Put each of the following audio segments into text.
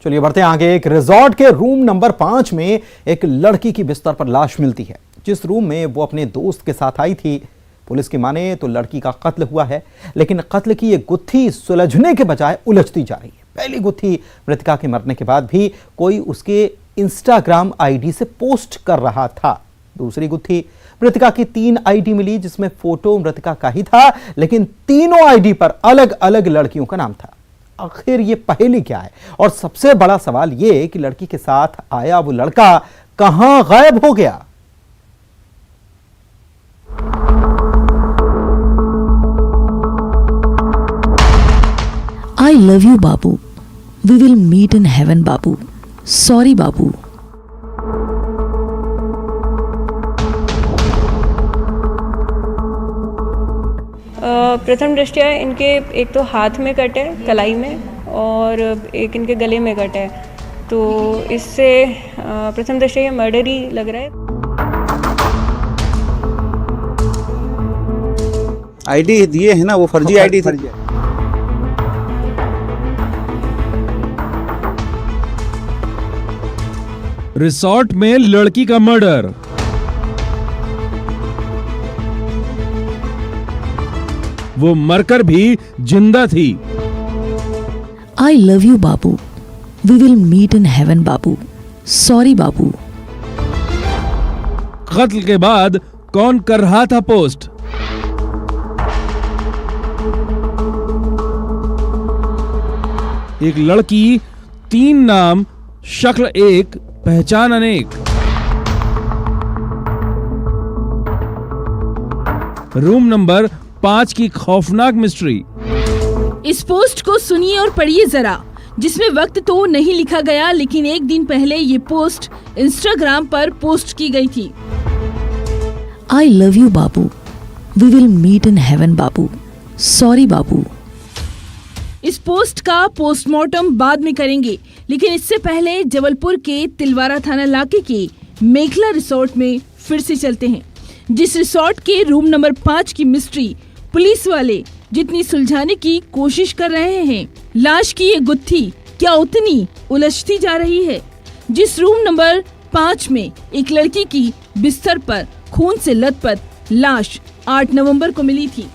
चलिए बढ़ते हैं आगे। एक रिजॉर्ट के रूम नंबर 5 में एक लड़की की बिस्तर पर लाश मिलती है। जिस रूम में वो अपने दोस्त के साथ आई थी, पुलिस की माने तो लड़की का कत्ल हुआ है, लेकिन कत्ल की ये गुत्थी सुलझने के बजाय उलझती जा रही है। पहली गुत्थी मृतका के मरने के बाद भी कोई उसके इंस्टाग्राम आईडी से पोस्ट कर रहा था। दूसरी गुत्थी, मृतका की 3 आईडी मिली जिसमें फोटो मृतका का ही था, लेकिन तीनों आईडी पर अलग अलग लड़कियों का नाम था। आखिर ये पहेली क्या है? और सबसे बड़ा सवाल ये कि लड़की के साथ आया वो लड़का कहां गायब हो गया? I love you, Babu. We will meet in heaven, Babu. Sorry, Babu. प्रथम दृष्टया इनके एक तो हाथ में कट है, कलाई में, और एक इनके गले में कट है। तो इससे प्रथम दृष्टया ये मर्डर ही लग रहा है। आईडी दिए है ना, वो फर्जी आईडी थी। रिसोर्ट में लड़की का मर्डर। वो मरकर भी जिंदा थी। I love you, Babu. We will meet in heaven, Babu. Sorry, Babu. कत्ल के बाद कौन कर रहा था पोस्ट? एक लड़की, 3 नाम, शक्ल एक, पहचान अनेक। रूम नंबर 5 की खौफनाक मिस्ट्री। इस पोस्ट को सुनिए और पढ़िए जरा, जिसमें वक्त तो नहीं लिखा गया, लेकिन एक दिन पहले ये पोस्ट इंस्टाग्राम पर पोस्ट की गई थी। I love you, Babu. We will meet in heaven, Babu. Sorry, Babu. इस पोस्ट का पोस्टमार्टम बाद में करेंगे, लेकिन इससे पहले जबलपुर के तिलवारा थाना इलाके के मेखला रिसोर्ट में फिर से चलते हैं। जिस रिसोर्ट के रूम नंबर 5 की मिस्ट्री पुलिस वाले जितनी सुलझाने की कोशिश कर रहे हैं, लाश की ये गुत्थी क्या उतनी उलझती जा रही है। जिस रूम नंबर 5 में एक लड़की की बिस्तर पर खून से लथपथ लाश 8 नवंबर को मिली थी।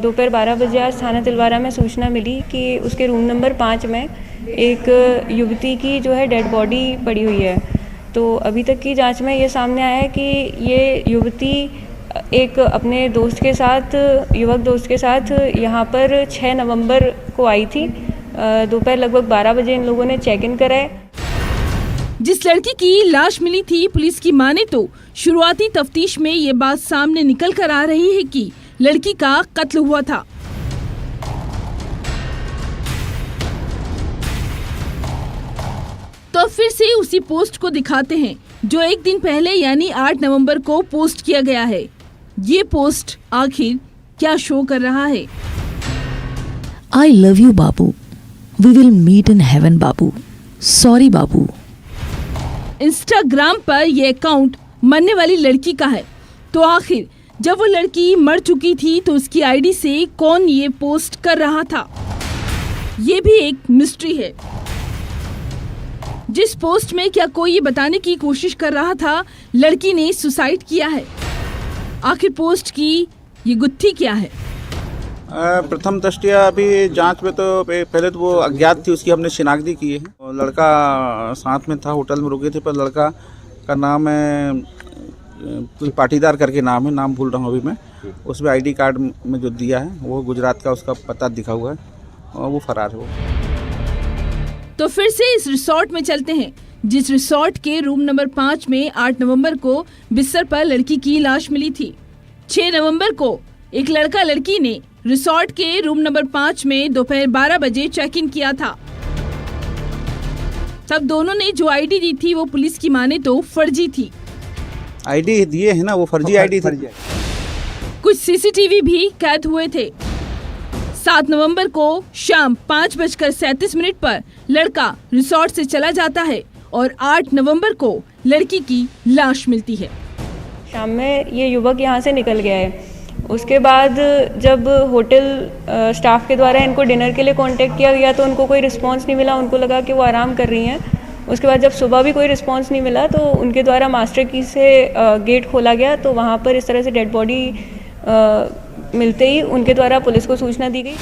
दोपहर 12 बजे आज थाना तिलवारा में सूचना मिली कि उसके रूम नंबर 5 में एक युवती की जो है डेड बॉडी पड़ी हुई है। तो अभी तक की जांच में ये सामने आया है कि ये युवती एक अपने दोस्त के साथ, युवक दोस्त के साथ यहाँ पर 6 नवंबर को आई थी। दोपहर लगभग 12 बजे इन लोगों ने चेक इन कराए। जिस लड़की की लाश मिली थी, पुलिस की माने तो शुरुआती तफ्तीश में ये बात सामने निकल कर आ रही है कि लड़की का कत्ल हुआ था। तो फिर से उसी पोस्ट को दिखाते हैं जो एक दिन पहले यानी 8 नवंबर को पोस्ट किया गया है। ये पोस्ट आखिर क्या शो कर रहा है? I love you, Babu. We will meet in heaven, Babu. Sorry, Babu. Instagram पर यह अकाउंट मरने वाली लड़की का है। तो आखिर जब वो लड़की मर चुकी थी तो उसकी आईडी से कौन ये पोस्ट कर रहा था, ये भी एक मिस्ट्री है। जिस पोस्ट में क्या कोई ये बताने की कोशिश कर रहा था लड़की ने सुसाइड किया है? आखिर पोस्ट की ये गुत्थी क्या है? प्रथम दृष्टया अभी जांच में तो पहले तो वो अज्ञात थी, उसकी हमने शिनाख्ती की है। और लड़का साथ में था, होटल में रुके थे, पर लड़का का नाम है कोई पाटीदार करके नाम है, नाम भूल रहा हूँ अभी मैं। उसमें आईडी कार्ड में जो दिया है वो गुजरात का उसका पता दिखा हुआ है और वो फरार है वो। तो फिर से इस रिसोर्ट में चलते हैं, जिस रिसोर्ट के रूम नंबर 5 में 8 नवंबर को बिस्तर पर लड़की की लाश मिली थी। 6 नवंबर को एक लड़का लड़की ने रिसोर्ट के रूम नंबर 5 में दोपहर 12 बजे चेक इन किया था। तब दोनों ने जो आईडी दी थी वो पुलिस की माने तो फर्जी थी। आईडी दिए है ना, वो फर्जी आईडी थी। कुछ सीसीटीवी भी कैद हुए थे। 7 नवंबर को शाम 5:37 पर लड़का रिसोर्ट से चला जाता है और 8 नवंबर को लड़की की लाश मिलती है। शाम में ये युवक यहाँ से निकल गया है उसके बाद जब होटल स्टाफ के द्वारा इनको डिनर के लिए कांटेक्ट किया गया तो उनको कोई रिस्पांस नहीं मिला, उनको लगा कि वो आराम कर रही हैं। उसके बाद जब सुबह भी कोई रिस्पांस नहीं मिला तो उनके द्वारा मास्टर की से गेट खोला गया, तो वहाँ पर इस तरह से डेड बॉडी मिलते ही उनके द्वारा पुलिस को सूचना दी गई।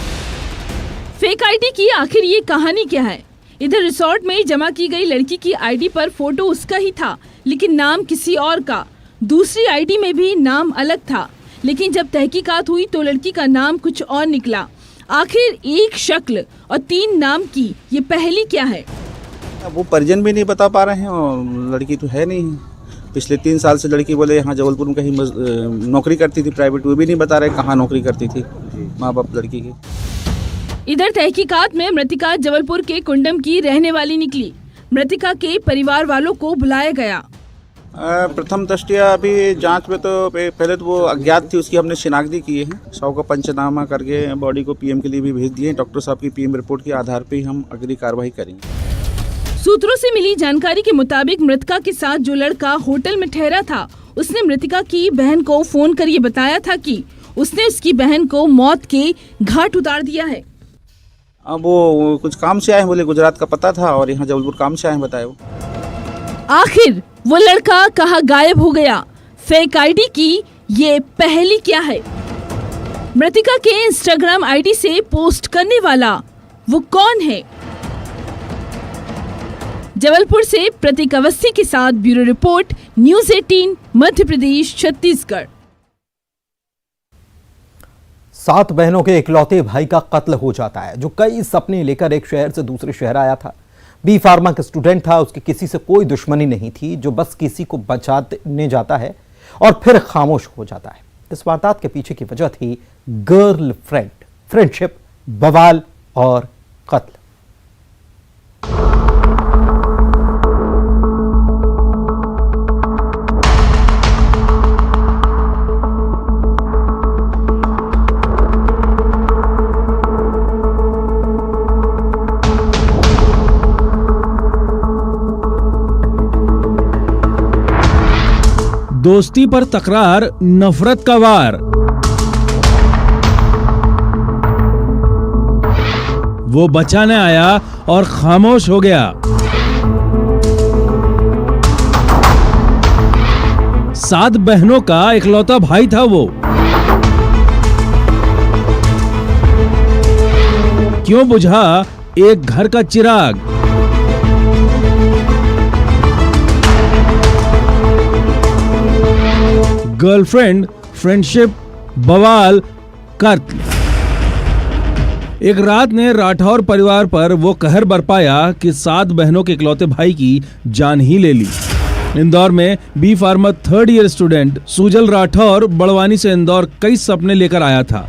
फेक आईडी की आखिर ये कहानी क्या है? इधर रिसोर्ट में जमा की गई लड़की की आईडी पर फोटो उसका ही था, लेकिन नाम किसी और का। दूसरी आईडी में भी नाम अलग था, लेकिन जब तहकीकात हुई तो लड़की का नाम कुछ और निकला। आखिर एक शक्ल और 3 नाम की ये पहेली क्या है? वो परिजन भी नहीं बता पा रहे हैं और लड़की तो है नहीं। पिछले 3 साल से लड़की बोले यहाँ जबलपुर में कहीं नौकरी करती थी प्राइवेट, वो भी नहीं बता रहे कहाँ नौकरी करती थी माँ बाप लड़की के। इधर तहकीकात में मृतिका जबलपुर के कुंडम की रहने वाली निकली। मृतिका के परिवार वालों को बुलाया गया। प्रथम दृष्टया अभी जांच में तो पहले तो वो अज्ञात थी, उसकी हमने शिनाख्ती की है। शव का पंचनामा करके बॉडी को पीएम के लिए भी भेज दिए। डॉक्टर साहब की पीएम रिपोर्ट के आधार पर ही हम अगली कार्रवाई करेंगे। सूत्रों से मिली जानकारी के मुताबिक मृतिका के साथ जो लड़का होटल में ठहरा था, उसने मृतिका की बहन को फोन कर ये बताया था कि उसने उसकी बहन को मौत के घाट उतार दिया है। अब वो कुछ काम से आए हैं, बोले गुजरात का पता था और यहाँ जबलपुर काम से आए हैं, बताए वो। आखिर वो लड़का कहाँ गायब हो गया? फेक आईडी की ये पहेली क्या है? मृतिका के इंस्टाग्राम आईडी से पोस्ट करने वाला वो कौन है? जबलपुर से प्रतीक अवस्थी के साथ bureau report, news 18 Madhya Pradesh Chhattisgarh. 7 बहनों के इकलौते भाई का कत्ल हो जाता है, जो कई सपने लेकर एक शहर से दूसरे शहर आया था। बी फार्मा का स्टूडेंट था, उसकी किसी से कोई दुश्मनी नहीं थी, जो बस किसी को बचाने जाता है और फिर खामोश हो जाता है। इस वारदात के पीछे की वजह थी गर्लफ्रेंड, फ्रेंडशिप, बवाल और कत्ल। दोस्ती पर तकरार, नफरत का वार। वो बचाने आया और खामोश हो गया। 7 बहनों का इकलौता भाई था वो। क्यों बुझा एक घर का चिराग? गर्लफ्रेंड, फ्रेंडशिप, बवाल, कत्ल। एक रात ने राठौर परिवार पर वो कहर बरपाया कि 7 बहनों के इकलौते भाई की जान ही ले ली। इंदौर में B pharma 3rd year student Sujal Rathore Barwani से इंदौर कई सपने लेकर आया था,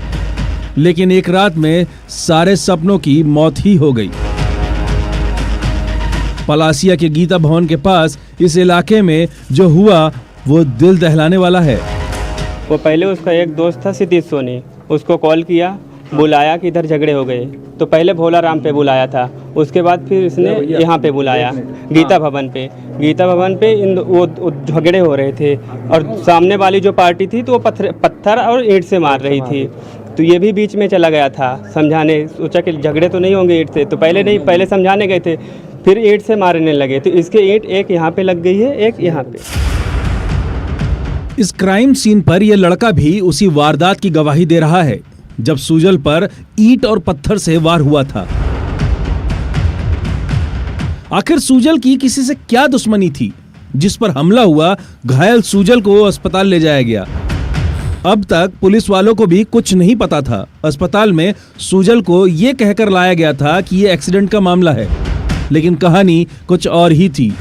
लेकिन एक रात में सारे सपनों की मौत ही हो गई। पलासिया के गीता भवन के पास इस इलाके में जो हुआ वो दिल दहलाने वाला है। वो पहले उसका एक दोस्त था सिद्धि सोनी, उसको कॉल किया, बुलाया कि इधर झगड़े हो गए। तो पहले भोला राम पे बुलाया था, उसके बाद फिर इसने यहाँ पे बुलाया गीता भवन पे। गीता भवन पे वो झगड़े हो रहे थे और सामने वाली जो पार्टी थी तो वो पत्थर और ईंट से मार रही थी। तो ये भी बीच में चला गया था समझाने, सोचा कि झगड़े तो नहीं होंगे ईंट से, तो पहले समझाने गए थे, फिर ईंट से मारने लगे। तो इसके ईंट एक यहाँ पे लग गई है, एक यहाँ पे। इस क्राइम सीन पर यह लड़का भी उसी वारदात की गवाही दे रहा है, जब सुजल पर ईंट और पत्थर से वार हुआ था। आखिर सुजल की किसी से क्या दुश्मनी थी जिस पर हमला हुआ? घायल सुजल को अस्पताल ले जाया गया। अब तक पुलिस वालों को भी कुछ नहीं पता था। अस्पताल में सुजल को यह कहकर लाया गया था कि यह एक्सीडेंट का मामला है, लेकिन कहानी कुछ और ही थी।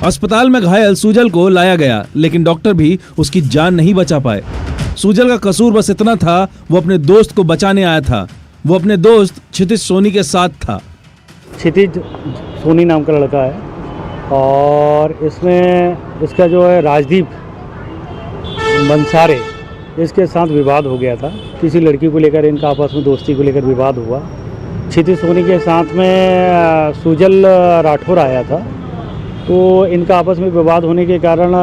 अस्पताल में घायल सुजल को लाया गया, लेकिन डॉक्टर भी उसकी जान नहीं बचा पाए। सुजल का कसूर बस इतना था, वो अपने दोस्त को बचाने आया था। वो अपने दोस्त क्षितिज सोनी के साथ था। क्षितिज सोनी नाम का लड़का है और इसमें इसका जो है राजदीप बंसारे, इसके साथ विवाद हो गया था। किसी लड़की को लेकर इनका आपस में दोस्ती को लेकर विवाद हुआ। क्षितिज सोनी के साथ में सुजल राठौर आया था, तो इनका आपस में विवाद होने के कारण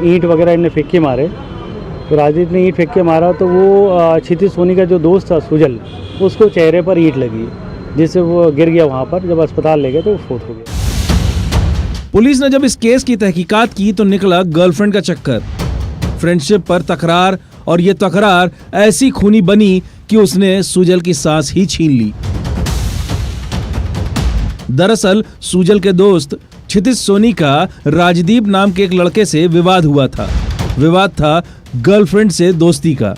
ईंट वगैरह इनने फेंके मारे तो राजदीप ने ईंट फेंक के मारा, तो वो क्षितिज सोनी का जो दोस्त था सुजल, उसको चेहरे पर ईंट लगी, जिससे वो गिर गया वहाँ पर। जब अस्पताल ले गए तो वो फोत हो गया। पुलिस ने जब इस केस की तहकीकात की तो निकला गर्लफ्रेंड का चक्कर, फ्रेंडशिप पर तकरार, और ये तकरार ऐसी खूनी बनी कि उसने सुजल की सांस ही छीन ली। दरअसल सुजल के दोस्त क्षितिज सोनी का राजदीप नाम के एक लड़के से विवाद हुआ था। विवाद था गर्लफ्रेंड से दोस्ती का।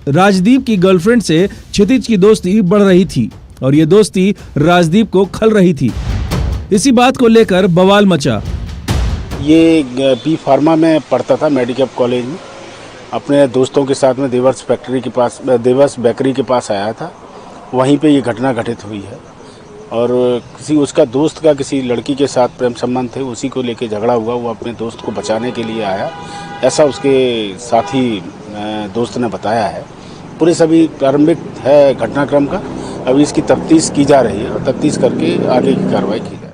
राजदीप की गर्लफ्रेंड से क्षितिज की दोस्ती बढ़ रही थी और ये दोस्ती राजदीप को खल रही थी। इसी बात को लेकर बवाल मचा। ये बी फार्मा में पढ़ता था मेडिकल कॉलेज में, अपने दोस्तों के साथ में देवर्स बेकरी के पास आया था। वहीं पे ये घटना घटित हुई है और किसी उसका दोस्त का किसी लड़की के साथ प्रेम संबंध थे, उसी को लेके झगड़ा हुआ। वो अपने दोस्त को बचाने के लिए आया, ऐसा उसके साथी दोस्त ने बताया है। पुलिस अभी प्रारंभिक है घटनाक्रम का, अभी इसकी तफ्तीश की जा रही है और तफ्तीश करके आगे की कार्रवाई की जाए।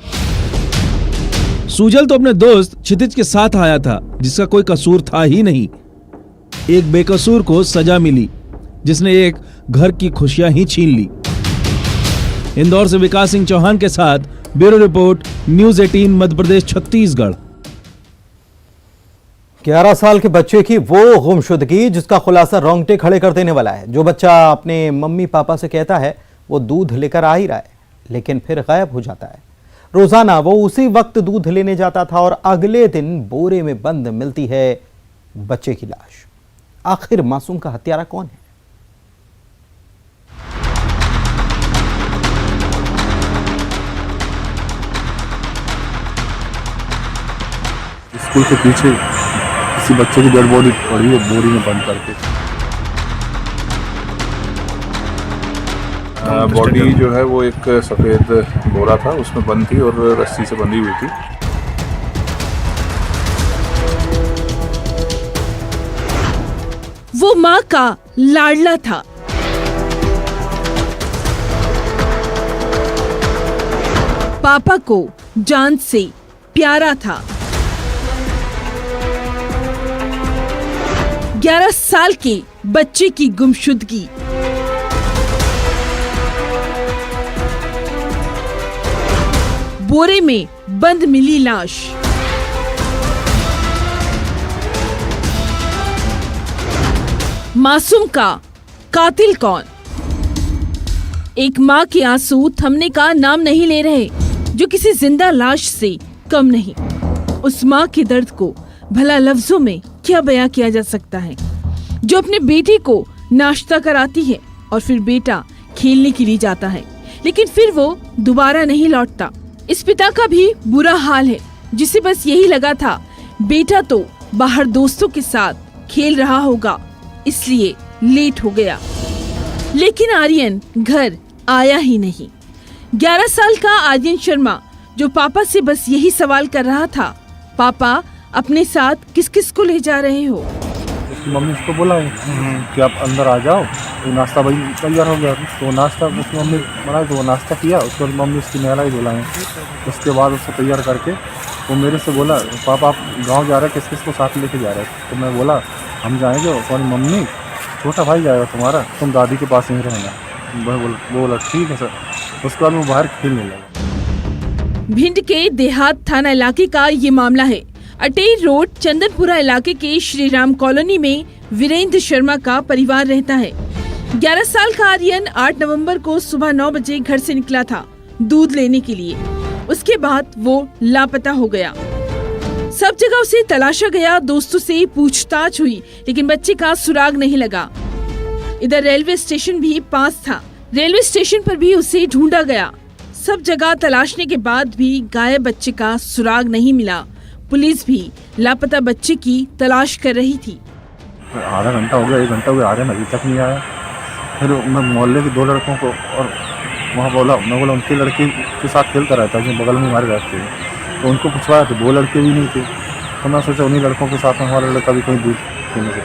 सुजल तो अपने दोस्त क्षितिज के साथ आया था, जिसका कोई कसूर था ही नहीं। एक बेकसूर को सजा मिली, जिसने एक घर की खुशियां ही छीन ली। इंदौर से विकास सिंह चौहान के साथ bureau report, news 18 Madhya Pradesh Chhattisgarh. 11 साल के बच्चे की वो गुमशुदगी जिसका खुलासा रोंगटे खड़े कर देने वाला है। जो बच्चा अपने मम्मी पापा से कहता है वो दूध लेकर आ ही रहा है, लेकिन फिर गायब हो जाता है। रोजाना वो उसी वक्त दूध लेने जाता था और अगले दिन बोरे में बंद मिलती है बच्चे की लाश। आखिर मासूम का हत्यारा कौन है? स्कूल के पीछे किसी बच्चे की डेड बॉडी पड़ी है, बोरी में बंद करके। बॉडी जो है वो एक सफेद बोरा था, उसमें बंद थी और रस्सी से बंधी हुई थी। वो माँ का लाडला था। पापा को जान से प्यारा था। 11 साल के बच्चे की गुमशुदगी। बोरे में बंद मिली लाश। मासूम का कातिल कौन? एक माँ के आंसू थमने का नाम नहीं ले रहे, जो किसी जिंदा लाश से कम नहीं। उस माँ के दर्द को भला लफ्जों में क्या बयां किया जा सकता है, जो अपने बेटे को नाश्ता कराती है और फिर बेटा खेलने के लिए जाता है, लेकिन फिर वो दोबारा नहीं लौटता। इस पिता का भी बुरा हाल है, जिसे बस यही लगा था बेटा तो बाहर दोस्तों के साथ खेल रहा होगा, इसलिए लेट हो गया। लेकिन आर्यन घर आया ही नहीं। 11 साल का आर्यन शर्मा जो पापा से बस यही सवाल कर रहा था, पापा अपने साथ किस किस को ले जा रहे हो? उसकी मम्मी उसको बोला कि आप अंदर आ जाओ, तो नाश्ता भाई तैयार हो गया। तो नाश्ता उसकी मम्मी बनाई, तो वो नाश्ता किया। उसके बाद मम्मी उसकी नहलाई धुलाई। उसके बाद उसको तैयार करके वो मेरे से बोला, पापा आप गांव जा रहे हैं, किस किस को साथ लेके जा रहे हैं? तो मैं बोला हम जाएंगे, और मम्मी छोटा भाई जाएगा तुम्हारा, तुम दादी के पास ही रहना। वो बोला ठीक है सर। उसके बाद वो बाहर खेलने लगा। भिंड के देहात थाना इलाके का ये मामला है। अटेर रोड चंदनपुरा इलाके के श्री राम कॉलोनी में वीरेंद्र शर्मा का परिवार रहता है। 11 साल का आर्यन 8 नवंबर को सुबह 9 बजे घर से निकला था दूध लेने के लिए। उसके बाद वो लापता हो गया। सब जगह उसे तलाशा गया, दोस्तों से पूछताछ हुई, लेकिन बच्चे का सुराग नहीं लगा। इधर रेलवे स्टेशन भी पास था, रेलवे स्टेशन पर भी उसे ढूंढा गया। सब जगह तलाशने के बाद भी गायब बच्चे का सुराग नहीं मिला। पुलिस भी लापता बच्चे की तलाश कर रही थी। आधा घंटा हो गया, 1 घंटा हो गया, आर्यन अभी तक नहीं आया। फिर मैं मोहल्ले के 2 लड़कों को और वहाँ मैं बोला उनके लड़के के साथ खेल कर रहा था, जो बगल में हमारे रहते हैं, तो उनको पूछवाया तो 2 लड़के भी नहीं थे। तो मैं सोचा उन्हीं लड़कों के साथ हमारा लड़का भी कहीं दूर खेलने से।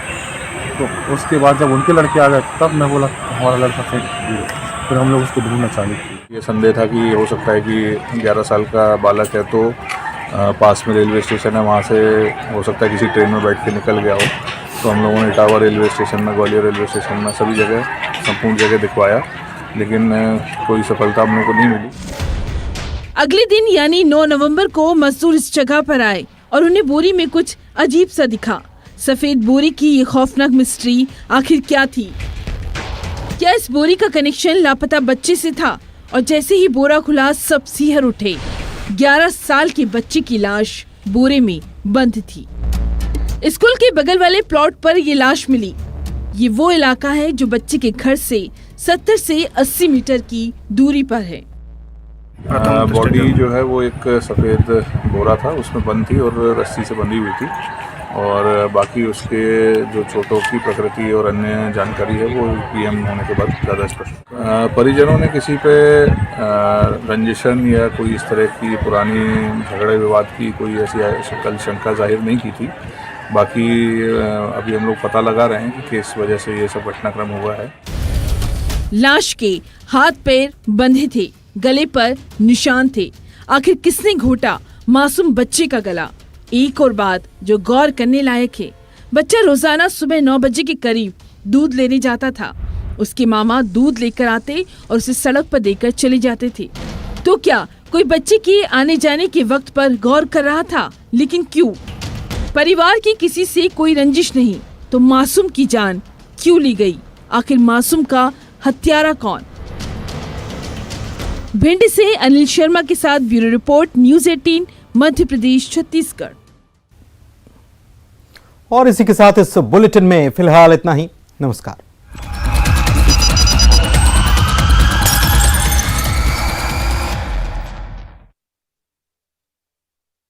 तो उसके बाद जब उनके लड़के आ गए तब मैं बोला हमारा लड़का फिर हम लोग उसको ढूंढना चालू किए। ये संदेह था कि हो सकता है कि 11 साल का बालक है, तो पास में रेलवे स्टेशन है, वहाँ से हो सकता है किसी ट्रेन में बैठ के निकल गया हो। तो हम लोगों ने इटावा रेलवे स्टेशन में, ग्वालियर रेलवे स्टेशन में, सभी जगह, संपूर्ण जगह दिखवाया, लेकिन कोई सफलता हम लोग को नहीं मिली। अगले दिन यानी 9 नवंबर को मजदूर इस जगह पर आए और उन्हें बोरी में कुछ अजीब सा दिखा। सफेद बोरी की ये खौफनाक मिस्ट्री आखिर क्या थी? क्या इस बोरी का कनेक्शन लापता बच्चे से था? और जैसे ही बोरा खुला सब सिहर उठे। 11 साल के बच्चे की लाश बोरे में बंद थी। स्कूल के बगल वाले प्लॉट पर ये लाश मिली। ये वो इलाका है जो बच्चे के घर से 70 से 80 मीटर की दूरी पर है। बॉडी जो है वो एक सफ़ेद बोरा था, उसमें बंद थी और रस्सी से बंधी हुई थी, और बाकी उसके जो चोटों की प्रकृति और अन्य जानकारी है वो पीएम होने के बाद ज़्यादा स्पष्ट। परिजनों ने किसी पे रंजिशन या कोई इस तरह की पुरानी झगड़े विवाद की कोई ऐसी कल शंका जाहिर नहीं की थी। बाकी अभी हम लोग पता लगा रहे हैं कि किस वजह से ये सब घटनाक्रम हुआ है। लाश के हाथ पैर बंधे थे, गले पर निशान थे। आखिर किसने घोटा मासूम बच्चे का गला? एक और बात जो गौर करने लायक है, बच्चा रोजाना सुबह 9 बजे के करीब दूध लेने जाता था। उसके मामा दूध लेकर आते और उसे सड़क पर देकर चले जाते थे। तो क्या कोई बच्चे के आने जाने के वक्त पर गौर कर रहा था? लेकिन क्यों? परिवार की किसी से कोई रंजिश नहीं, तो मासूम की जान क्यों ली गई? आखिर मासूम का हत्यारा कौन? भिंड से अनिल शर्मा के साथ bureau report, news 18 Madhya Pradesh Chhattisgarh. और इसी के साथ इस बुलेटिन में फिलहाल इतना ही। नमस्कार।